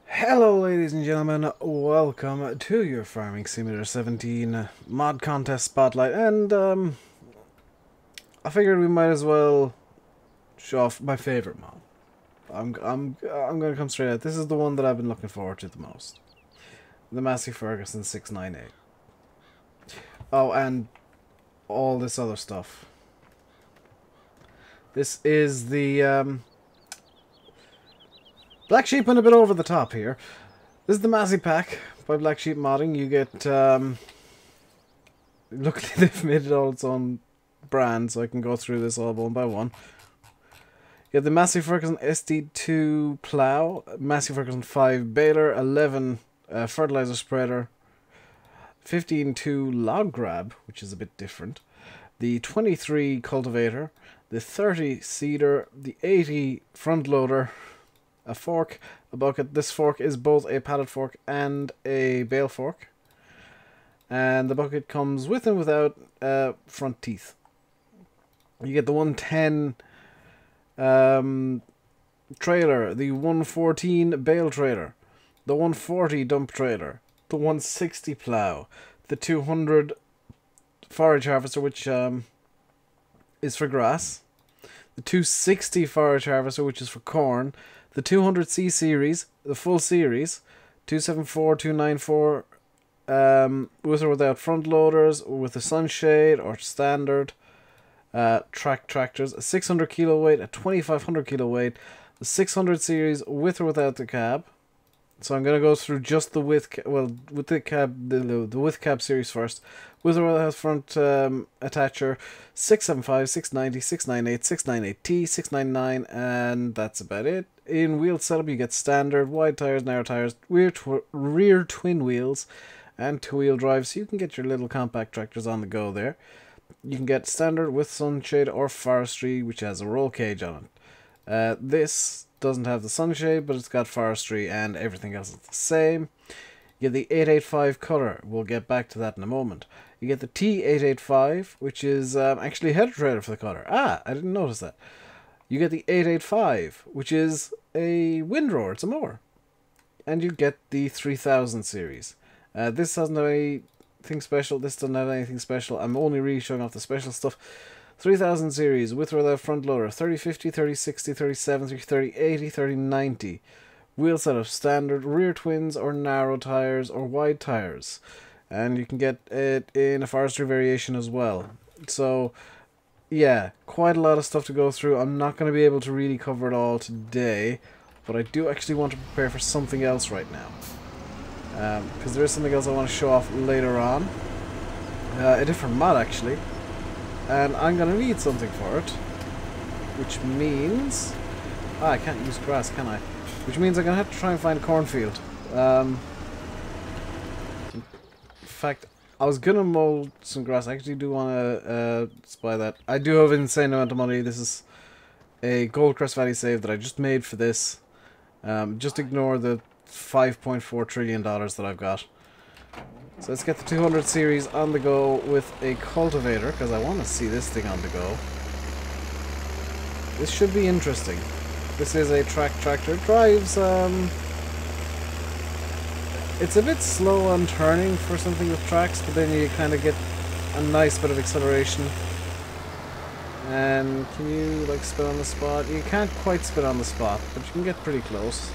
Hello ladies and gentlemen, welcome to your Farming Simulator 17 mod contest spotlight, and I figured we might as well show off my favorite mod. I'm gonna come straight out. This is the one that I've been looking forward to the most. The Massey Ferguson 698. Oh, and all this other stuff. This is the Black Sheep went a bit over the top here. This is the Massey Pack by Black Sheep Modding. You get, luckily they've made it all its own brand, so I can go through this all one by one. You get the Massey Ferguson SD2 plow, Massey Ferguson 5 baler, 11 fertilizer spreader, 15.2 log grab, which is a bit different, the 23 cultivator, the 30 seeder, the 80 front loader, a fork, a bucket. This fork is both a pallet fork and a bale fork. And the bucket comes with and without front teeth. You get the 110 trailer, the 114 bale trailer, the 140 dump trailer, the 160 plow, the 200 forage harvester, which is for grass, the 260 forage harvester, which is for corn, the 200C series, the full series, 274, 294, with or without front loaders, with a sunshade or standard, tractors, a 600 kilo weight, a 2500 kilo weight, the 600 series with or without the cab. So I'm gonna go through just the with the cab, the with cab series first. With or without front attacher, 675, 690, 698, 698T, 699, and that's about it. In wheel setup, you get standard, wide tires, narrow tires, rear twin wheels, and two-wheel drive, so you can get your little compact tractors on the go there. You can get standard with sunshade or forestry, which has a roll cage on it. This doesn't have the sunshade, but it's got forestry and everything else is the same. You get the 885 color. We'll get back to that in a moment. You get the T885, which is actually a header trailer for the color. Ah, I didn't notice that. You get the 885, which is a windrower. It's a mower. And you get the 3000 series. This doesn't have anything special. This doesn't have anything special. I'm only really showing off the special stuff. 3000 series, with or without front loader, 3050, 3060, 3070, 3080, 3090. Wheel setup, standard, rear twins or narrow tires or wide tires. And you can get it in a forestry variation as well. So, yeah, quite a lot of stuff to go through. I'm not going to be able to really cover it all today, but I do actually want to prepare for something else right now. Because there is something else I want to show off later on. A different mod, actually. And I'm going to need something for it. Which means... I can't use grass, can I? Which means I'm going to have to try and find a cornfield. In fact, I was going to mow some grass. I actually do want to spy that. I do have an insane amount of money. This is a Goldcrest Valley save that I just made for this. Just ignore the $5.4 trillion that I've got. So let's get the 200 series on the go with a cultivator, because I want to see this thing on the go. This should be interesting. This is a tractor. It drives, it's a bit slow on turning for something with tracks, but then you kind of get a nice bit of acceleration. And can you, like, spin on the spot? You can't quite spin on the spot, but you can get pretty close.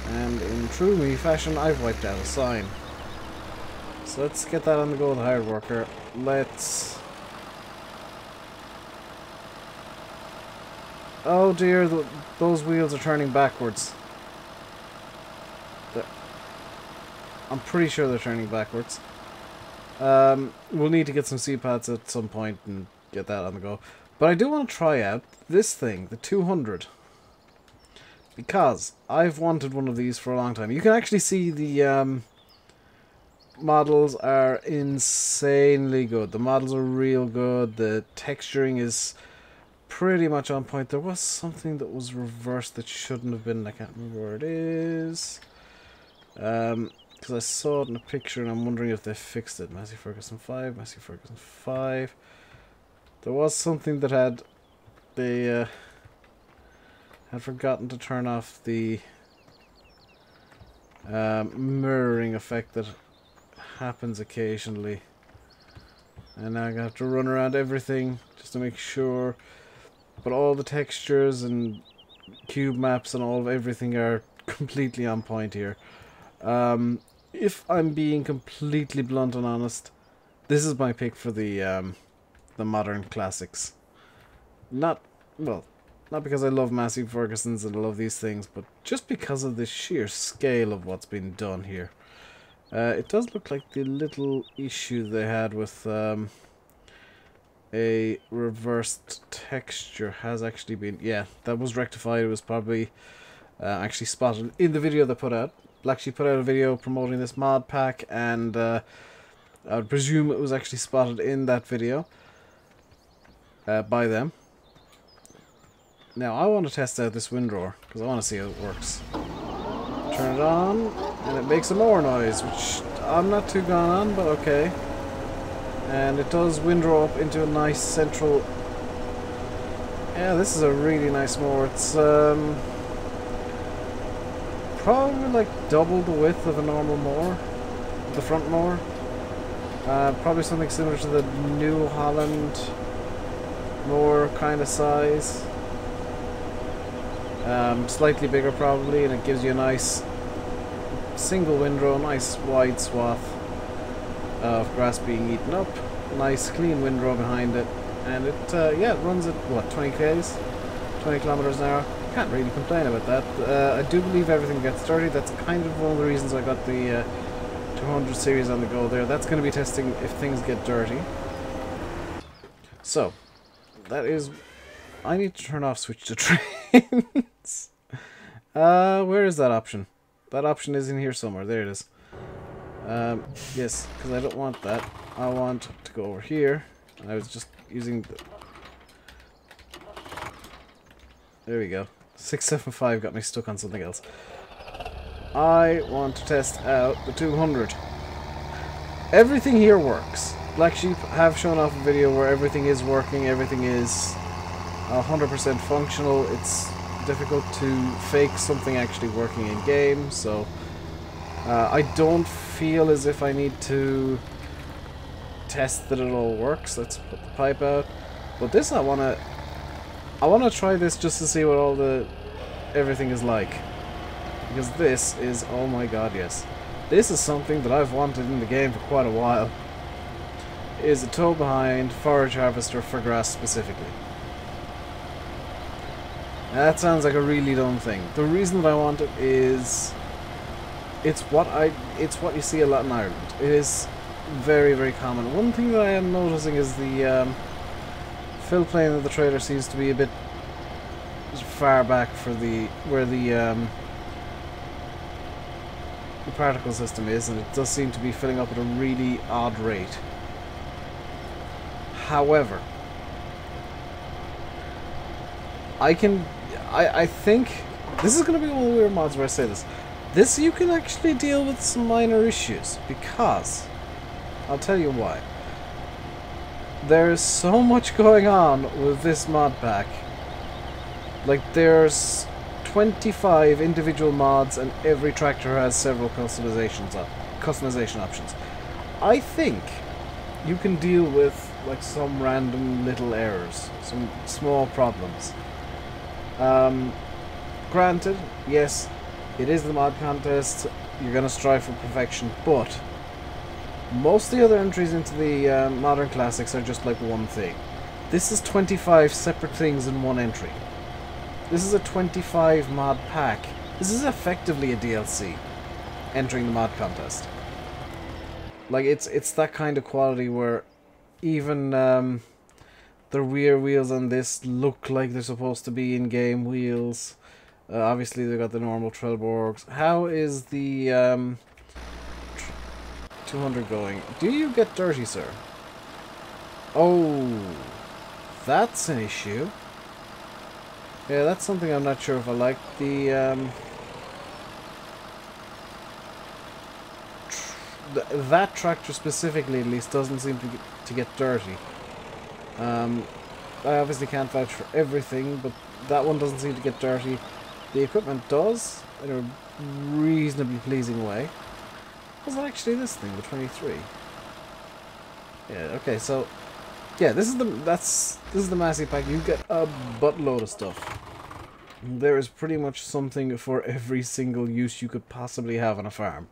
And in true me fashion, I've wiped out a sign. So let's get that on the go with the hired worker. Let's... Oh dear, those wheels are turning backwards. I'm pretty sure they're turning backwards. We'll need to get some C-pads at some point and get that on the go. But I do want to try out this thing, the 200. Because I've wanted one of these for a long time. You can actually see the... models are insanely good. The models are real good. The texturing is pretty much on point. There was something that was reversed that shouldn't have been. I can't remember where it is. Because I saw it in a picture and I'm wondering if they fixed it. Massey Ferguson 5, Massey Ferguson 5. There was something that had... They had forgotten to turn off the mirroring effect that happens occasionally. And now I have to run around everything just to make sure. But all the textures and cube maps and all of everything are completely on point here. If I'm being completely blunt and honest, this is my pick for the modern classics. Not because I love Massey Ferguson's and I love these things, but just because of the sheer scale of what's been done here. It does look like the little issue they had with a reversed texture has actually been... Yeah, that was rectified. It was probably actually spotted in the video they put out. Black Sheep put out a video promoting this mod pack, and I would presume it was actually spotted in that video by them. Now I want to test out this windrower because I want to see how it works. Turn it on, and it makes a more noise, which I'm not too gone on, but okay. And it does windrow up into a nice central... Yeah, this is a really nice mower. It's probably like double the width of a normal mower, the front mower. Probably something similar to the New Holland mower kind of size. Slightly bigger probably, and it gives you a nice single windrow, nice wide swath of grass being eaten up, nice clean windrow behind it, and it yeah, it runs at what, 20 kilometers an hour. Can't really complain about that. I do believe everything gets dirty. That's kind of one of the reasons I got the 200 series on the go there. That's going to be testing if things get dirty. So that is... I need to turn off switch to trains. Where is that option? That option is in here somewhere. There it is. Yes, because I don't want that. I want to go over here. I was just using the... There we go. 675 got me stuck on something else. I want to test out the 200. Everything here works. Black Sheep have shown off a video where everything is working, everything is 100% functional. It's difficult to fake something actually working in game, so I don't feel as if I need to test that it all works. Let's put the pipe out. But this I wanna try this just to see what everything is like, because this is, oh my god, yes, this is something that I've wanted in the game for quite a while. It is a tow behind forage harvester for grass specifically. Now, that sounds like a really dumb thing. The reason that I want it is it's what you see a lot in Ireland. It is very, very common. One thing that I am noticing is the fill plane of the trailer seems to be a bit far back for where the particle system is, and it does seem to be filling up at a really odd rate. However, I think this is going to be one of the weird mods where I say this. This you can actually deal with some minor issues, because I'll tell you why. There's so much going on with this mod pack. Like, there's 25 individual mods, and every tractor has several customization options. I think you can deal with like some random little errors, some small problems. Granted, yes, it is the mod contest, you're going to strive for perfection, but most of the other entries into the modern classics are just like one thing. This is 25 separate things in one entry. This is a 25 mod pack. This is effectively a DLC entering the mod contest. Like, it's that kind of quality where even the rear wheels on this look like they're supposed to be in-game wheels. Obviously, they've got the normal Trelleborgs. How is the 200 going? Do you get dirty, sir? Oh, that's an issue. Yeah, that's something I'm not sure if I like. The that tractor specifically, at least, doesn't seem to get dirty. I obviously can't vouch for everything, but that one doesn't seem to get dirty. The equipment does in a reasonably pleasing way. Was it actually this thing, the 23? Yeah, okay, so yeah, this is the Massey Pack. You get a buttload of stuff. There is pretty much something for every single use you could possibly have on a farm.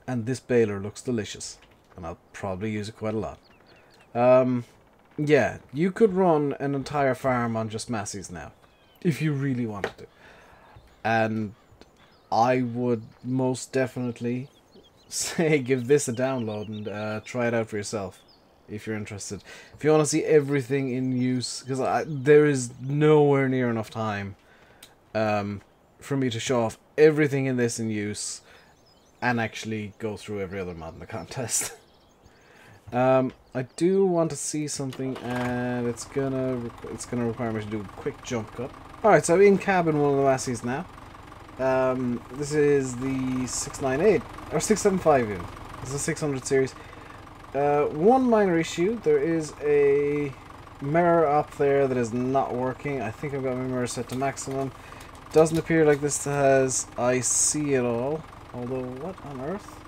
And this baler looks delicious. And I'll probably use it quite a lot. Yeah, you could run an entire farm on just Massey's now. If you really wanted to. And I would most definitely say give this a download and try it out for yourself. If you're interested. If you want to see everything in use, because there is nowhere near enough time for me to show off everything in this in use and actually go through every other mod in the contest. I do want to see something, and it's gonna require me to do a quick jump cut. Alright, so I'm in cabin one of the Masseys now. This is the 698 or 675 even. This is the 600 series. One minor issue, there is a mirror up there that is not working. I think I've got my mirror set to maximum. Doesn't appear like this has I see it all. Although, what on earth?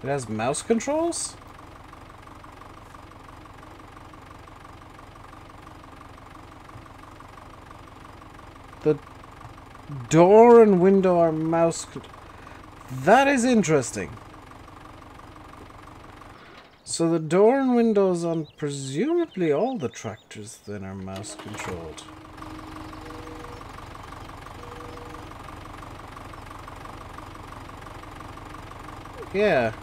It has mouse controls? The door and window are mouse controls. That is interesting. So the door and windows on presumably all the tractors then are mouse controlled. Yeah.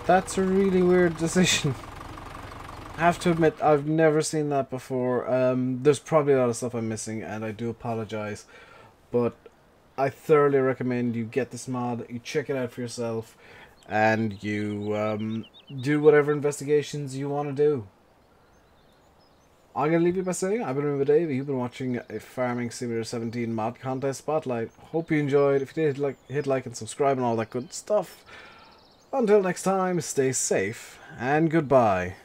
That's a really weird decision. I have to admit, I've never seen that before. There's probably a lot of stuff I'm missing, and I do apologize. But I thoroughly recommend you get this mod, you check it out for yourself, and you do whatever investigations you want to do. I'm going to leave you by saying, I've been RainbowDave. You've been watching a Farming Simulator 17 mod contest spotlight. Hope you enjoyed. If you did, hit like and subscribe and all that good stuff. Until next time, stay safe and goodbye.